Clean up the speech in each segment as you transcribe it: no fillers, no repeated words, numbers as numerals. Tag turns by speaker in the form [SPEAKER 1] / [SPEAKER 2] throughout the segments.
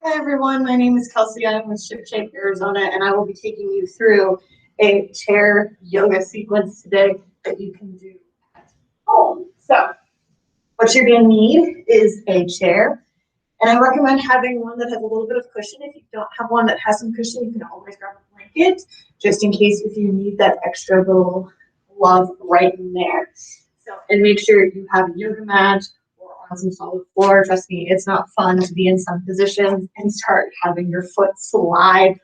[SPEAKER 1] Hi everyone, my name is Kelsey. I'm with Ship Arizona, and I will be taking you through a chair yoga sequence today that you can do at home. So, what you're going to need is a chair, and I recommend having one that has a little bit of cushion. If you don't have one that has some cushion, you can always grab a blanket, just in case if you need that extra little love right in there. So, and make sure you have a yoga mat on some solid floor. Trust me, it's not fun to be in some positions and start having your foot slide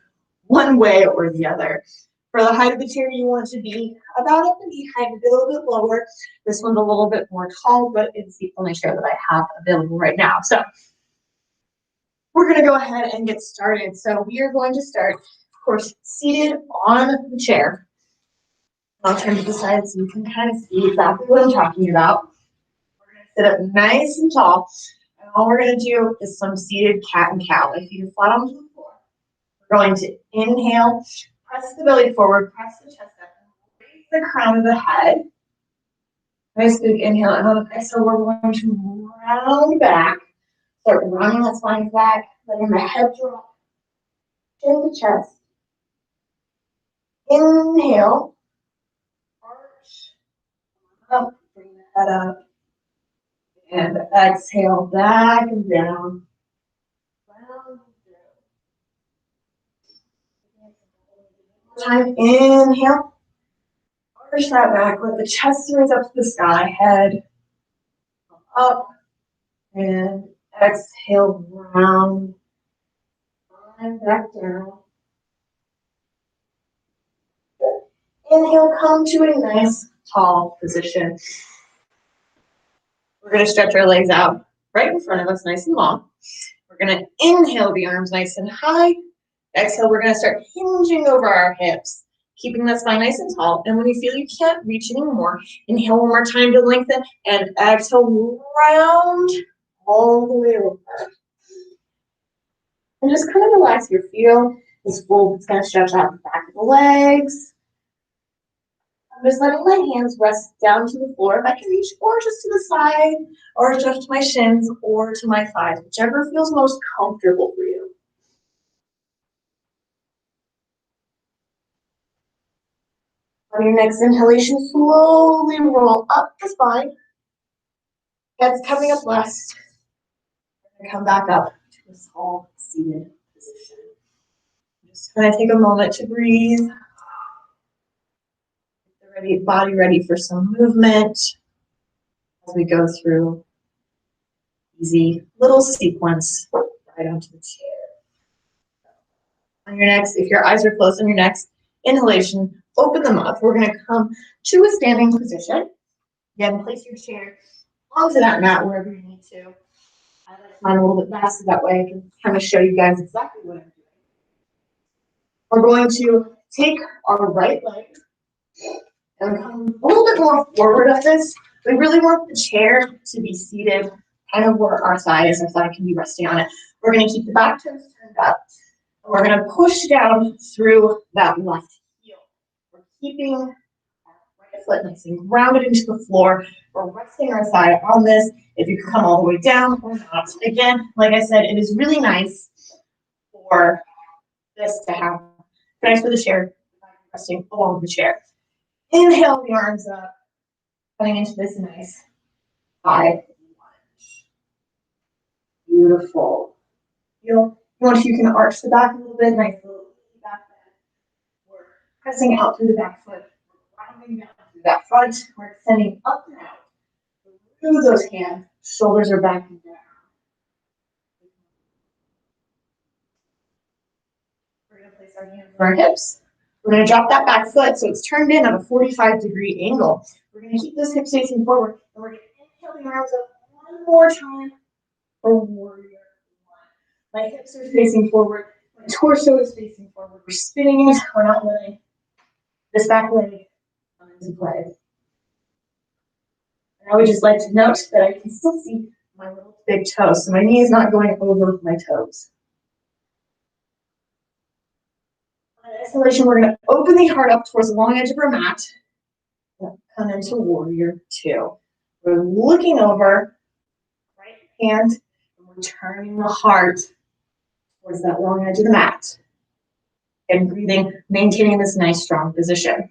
[SPEAKER 1] one way or the other. For the height of the chair, you want it to be about at the knee height, a little bit lower. This one's a little bit more tall, but it's the only chair that I have available right now. So we're going to go ahead and get started. So we are going to start, of course, seated on the chair. I'll turn to the side so you can kind of see exactly what I'm talking about. Sit up nice and tall, and all we're going to do is some seated cat and cow. My feet are flat onto the floor. We're going to inhale, press the belly forward, press the chest up, raise the crown of the head. Nice big inhale, and on the exhale, we're going to round back. Start rounding that spine back, letting the head drop, chin to chest. Inhale, arch up, bring the head up. And exhale back and down. Round through. Time, inhale. Arch that back, let the chest raise up to the sky, head up. And exhale, round. And back down. Inhale, come to a nice tall position. We're going to stretch our legs out right in front of us, nice and long. We're going to inhale the arms nice and high. Exhale, we're going to start hinging over our hips, keeping that spine nice and tall. And when you feel you can't reach anymore, inhale one more time to lengthen, and exhale, round all the way over. And just kind of relax your feel. This fold is going to stretch out the back of the legs. I'm just letting my hands rest down to the floor if I can reach, or just to the side, or just to my shins, or to my thighs, whichever feels most comfortable for you. On your next inhalation, slowly roll up the spine. Head's coming up last. And come back up to a small seated position. Just going to take a moment to breathe. Body ready for some movement as we go through easy little sequence right onto the chair. On your next, if your eyes are closed on your next inhalation, open them up. We're going to come to a standing position. Again, place your chair onto that mat wherever you need to. I like mine a little bit faster, that way I can kind of show you guys exactly what I'm doing. We're going to take our right leg and come a little bit more forward of this. We really want the chair to be seated kind of where our thigh is. Our thigh can be resting on it. We're going to keep the back toes turned up. And we're going to push down through that left heel. We're keeping our right foot nice and grounded into the floor. We're resting our thigh on this. If you can come all the way down or not. Again, like I said, it is really nice for this to happen. Nice for the chair, resting along the chair. Inhale the arms up, coming into this nice high lunge. Beautiful. You want, you can arch the back a little bit, nice little back bend. We're pressing out through the back foot, we're rounding down through that front, we're extending up and out. Through those hands, shoulders are back and down. We're going to place our hands on our hips. We're going to drop that back foot so it's turned in at a 45-degree angle. We're going to keep those hips facing forward, and we're going to inhale the arms up one more time for warrior one. My hips are facing forward, my torso is facing forward. We're spinning it, we're not letting this back leg come into play. And I would just like to note that I can still see my little big toes, so my knee is not going over my toes. On exhalation, we're going to open the heart up towards the long edge of our mat. Come into warrior two. We're looking over, right hand, and we're turning the heart towards that long edge of the mat. And breathing, maintaining this nice strong position.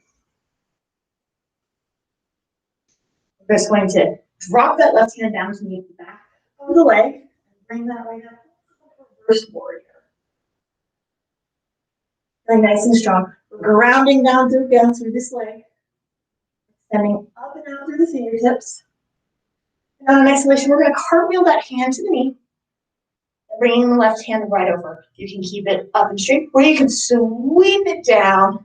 [SPEAKER 1] We're just going to drop that left hand down to meet the back of the leg and bring that right up. Reverse warrior. Feeling nice and strong. We're grounding down through this leg. Extending up and out through the fingertips. And on an exhalation, we're going to cartwheel that hand to the knee. Bringing the left hand right over. You can keep it up and straight, or you can sweep it down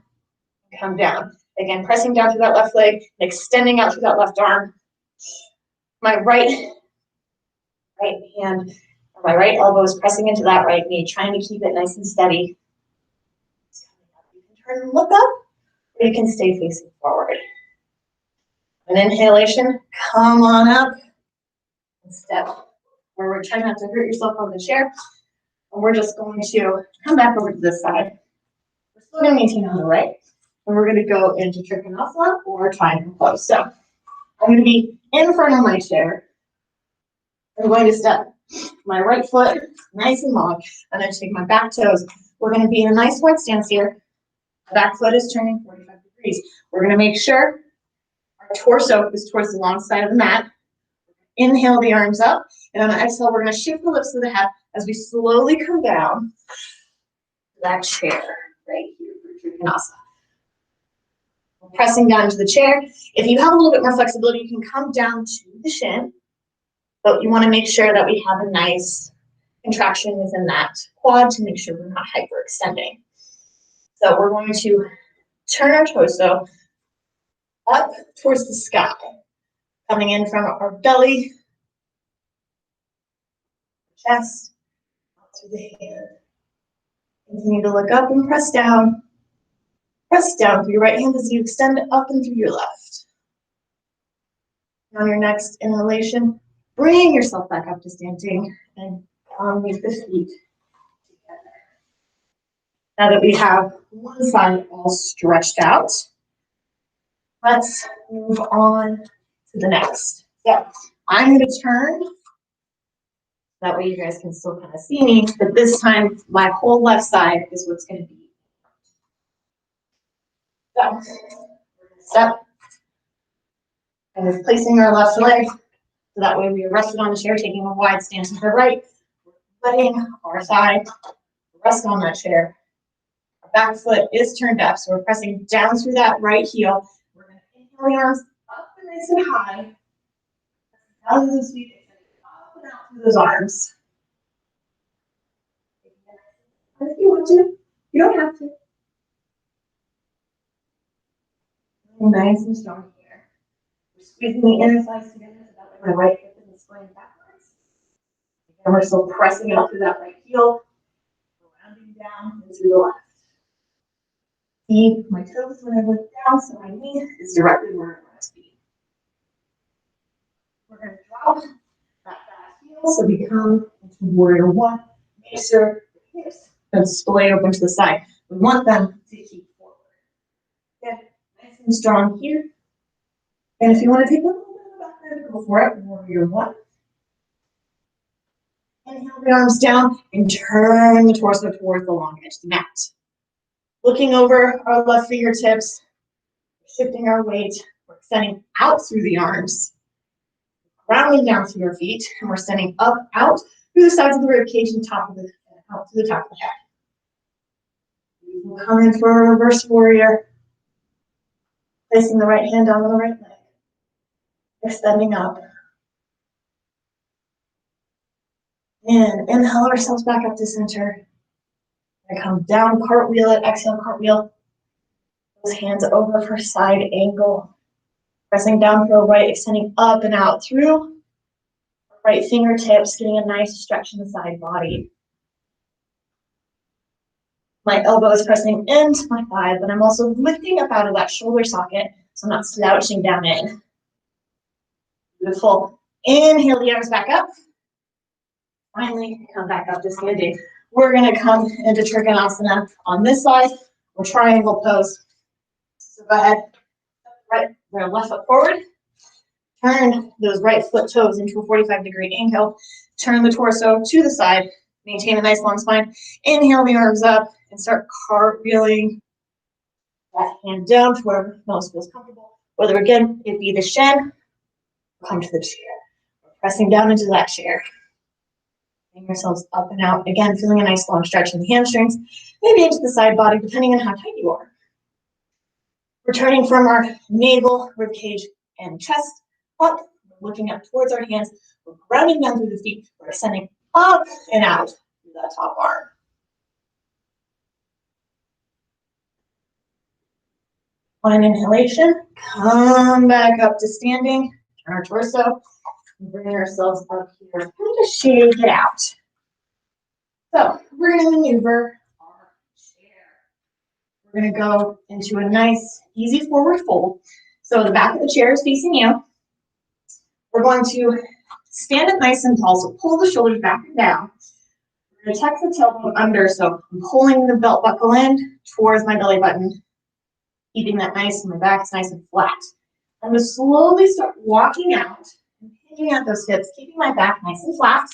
[SPEAKER 1] and come down. Again, pressing down through that left leg, extending out through that left arm. My right hand, or my right elbow is pressing into that right knee, trying to keep it nice and steady. You can turn and look up, or you can stay facing forward. An inhalation, come on up and step. Where we're trying not to hurt yourself on the chair. And we're just going to come back over to this side. We're still going to maintain on the right. And we're going to go into Trikonasana or triangle pose. So I'm going to be in front of my chair. I'm going to step my right foot nice and long. And then take my back toes. We're going to be in a nice wide stance here. The back foot is turning 45 degrees. We're going to make sure our torso is towards the long side of the mat. Inhale the arms up, and on the exhale, we're going to shift the lips to the head as we slowly come down to that chair right here for Trikonasana. We're pressing down to the chair. If you have a little bit more flexibility, you can come down to the shin, but you want to make sure that we have a nice contraction within that quad to make sure we're not hyperextending. So we're going to turn our torso up towards the sky. Coming in from our belly, chest, out through the hand. Continue to look up and press down. Press down through your right hand as you extend up and through your left. And on your next inhalation, bring yourself back up to standing and meet the feet together. Now that we have one side all stretched out, let's move on to the next. So I'm going to turn. That way you guys can still kind of see me, but this time my whole left side is what's going to be. So we're going to step and we're placing our left leg so that way we are rested on the chair, taking a wide stance to the right, letting our thigh rest on that chair. Our back foot is turned up, so we're pressing down through that right heel. We're going to inhale the arms up and nice and high. Down to those feet, up and out through those arms. And if you want to, you don't have to. Nice and strong here. We're squeezing the inner thighs together so that way my right hip isn't splaying backwards. And we're still pressing out through that right heel, rounding down into the left. Keep my toes when I look down so my knee is directly where I want to be. We're going to drop that back heel so we come into warrior one. Make sure the hips don't splay open to the side. We want them to keep forward. Good. Nice and strong here. And if you want to take a little bit of the back there, go for it. Warrior one. Inhale the arms down and turn the torso towards the long edge of the mat. Looking over our left fingertips, shifting our weight. We're extending out through the arms. Rounding down through your feet, and we're standing up, out through the sides of the rib cage and top of the out to the top of the head. We'll come in for a reverse warrior, placing the right hand on the right leg, extending up. And inhale ourselves back up to center. And come down, cartwheel it, exhale, cartwheel. Those hands over for side angle. Pressing down for a right, extending up and out through right fingertips, getting a nice stretch in the side body. My elbow is pressing into my thigh, but I'm also lifting up out of that shoulder socket, so I'm not slouching down in. Beautiful. Inhale the arms back up. Finally, come back up to standing. We're going to come into Trikonasana on this side, or triangle pose. So go ahead. Right, left foot forward. Turn those right foot toes into a 45-degree angle. Turn the torso to the side. Maintain a nice long spine. Inhale the arms up and start cartwheeling that hand down to wherever most feels comfortable. Whether again, it be the shin, come to the chair. Pressing down into that chair. Bring yourselves up and out. Again, feeling a nice long stretch in the hamstrings, maybe into the side body, depending on how tight you are. Returning from our navel, rib cage, and chest up, looking up towards our hands. We're grounding down through the feet. We're ascending up and out through that top arm. On an inhalation, come back up to standing, turn our torso, and bring ourselves up here. We're going to shake it out. So we're going to maneuver our chair. We're going to go into a nice, easy forward fold. So the back of the chair is facing you. We're going to stand up nice and tall, so pull the shoulders back and down. We're going to tuck the tailbone under, so I'm pulling the belt buckle in towards my belly button, keeping that nice, and my back is nice and flat. I'm going to slowly start walking out and picking at those hips, keeping my back nice and flat,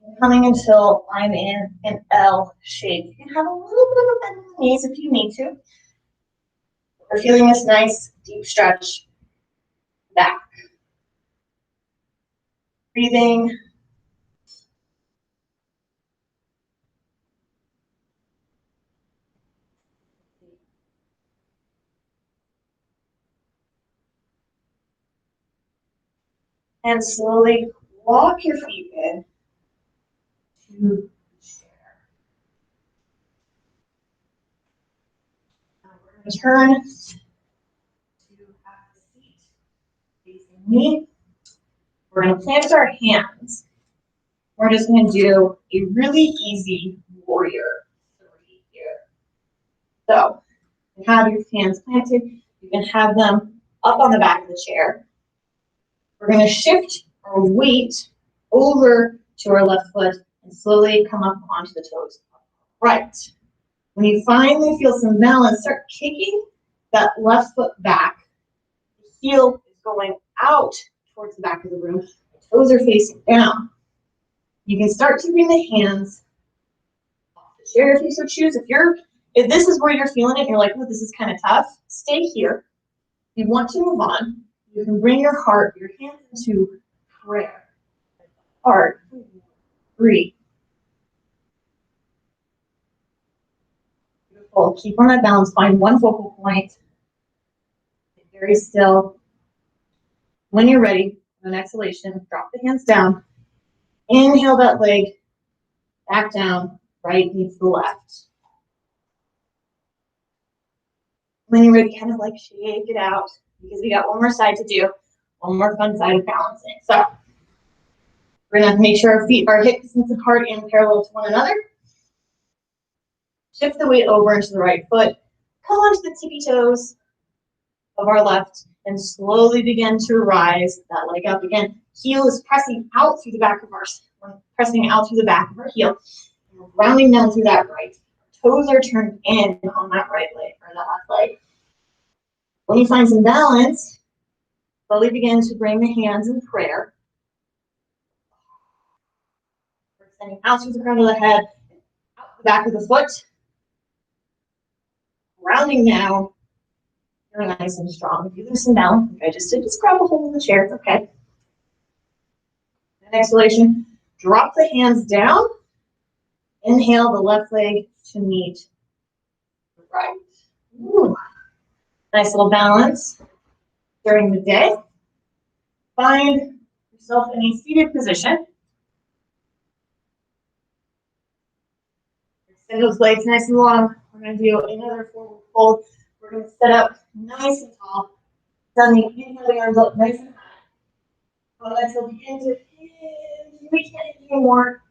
[SPEAKER 1] and coming until I'm in an L shape. You can have a little bit of a bend in the knees if you need to. We're feeling this nice, deep stretch back. Breathing. And slowly walk your feet in to the chair. Now we're going to turn to have the seat facing me. We're going to plant our hands. We're just going to do a really easy warrior 3 here. So you can have your hands planted. You can have them up on the back of the chair. We're going to shift our weight over to our left foot and slowly come up onto the toes. Right. When you finally feel some balance, start kicking that left foot back. The heel is going out towards the back of the room. The toes are facing down. You can start to bring the hands off the chair if you so choose. If this is where you're feeling it, and you're like, oh, this is kind of tough, stay here. If you want to move on, you can bring your heart, your hands into prayer. Heart, breathe. Beautiful. Keep on that balance. Find one focal point. Get very still. When you're ready, on an exhalation, drop the hands down. Inhale that leg back down, right knee to the left. When you're ready, kind of like shake it out because we got one more side to do, one more fun side of balancing. So we're gonna make sure our feet are hip distance apart and parallel to one another. Shift the weight over into the right foot. Come onto the tippy toes of our left and slowly begin to rise that leg up again. Heel is pressing out through the back of our heel. And we're rounding down through that right. Toes are turned in on that right leg or that left leg. When you find some balance, slowly begin to bring the hands in prayer. We're extending out through the crown of the head, out the back of the foot. Rounding now. You're nice and strong. If you loosen down, like I just did, just grab a hold of the chair. It's okay. And exhalation, drop the hands down. Inhale the left leg to meet the right. Ooh. Nice little balance during the day. Find yourself in a seated position. Extend those legs nice and long. We're going to do another forward fold. We're going to set up nice and tall. Down the inhale, the arms up nice and high. On the exhale, begin to we can't do more.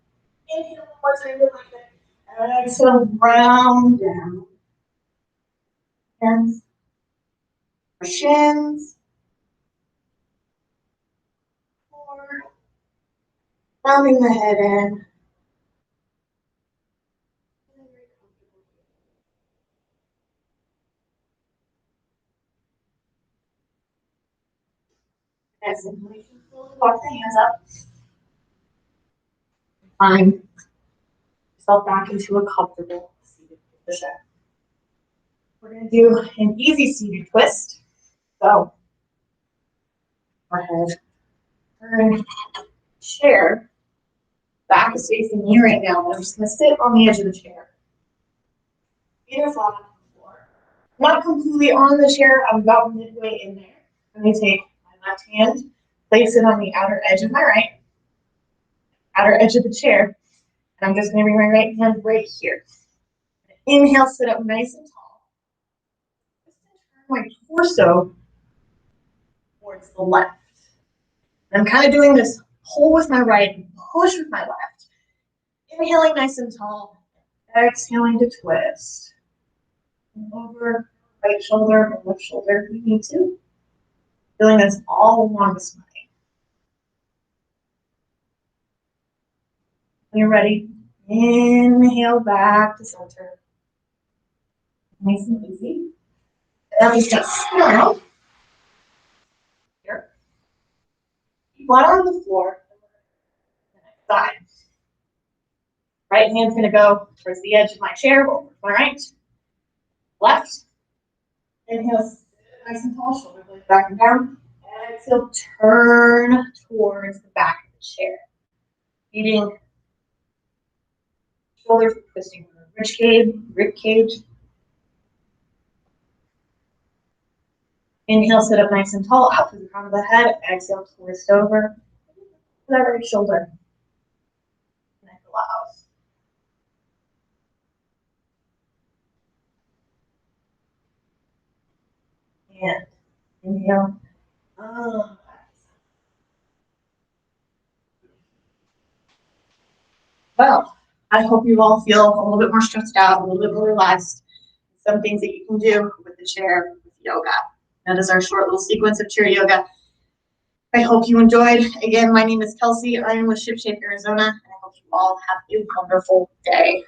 [SPEAKER 1] Inhale one more time, like that. Exhale, round down. Hands, shins. Forward. Rounding the head in. Exhalation, slowly walk the hands up. Climb yourself back into a comfortable seated position. We're going to do an easy seated twist. So go ahead, turn chair. Back is facing you right now. I'm just going to sit on the edge of the chair. Feet are flat on the floor. I'm not completely on the chair. I'm about midway in there. I'm going to take my left hand, place it on the outer edge of my right, outer edge of the chair, and I'm just going to bring my right hand right here. Inhale, sit up nice and tall. Just turn my torso towards the left. And I'm kind of doing this pull with my right and push with my left. Inhaling nice and tall. Exhaling to twist. Over right shoulder and left shoulder if you need to. Feeling this all along the spine. When you're ready, inhale back to center. Nice and easy. Then we just spin around. Here. Flat on the floor. Side. Right hand's going to go towards the edge of my chair, over to my right. Left. Inhale, nice and tall, shoulder blades back and down. Exhale, turn towards the back of the chair. Feeding shoulders, twisting the rib cage. Inhale, sit up nice and tall, out through the crown of the head. Exhale, twist over to that right shoulder. Neck allows. And inhale. Well, I hope you all feel a little bit more stretched out, a little bit more relaxed. Some things that you can do with the chair, with yoga. That is our short little sequence of chair yoga. I hope you enjoyed. Again, my name is Kelsey. I am with ShipShape Arizona, and I hope you all have a wonderful day.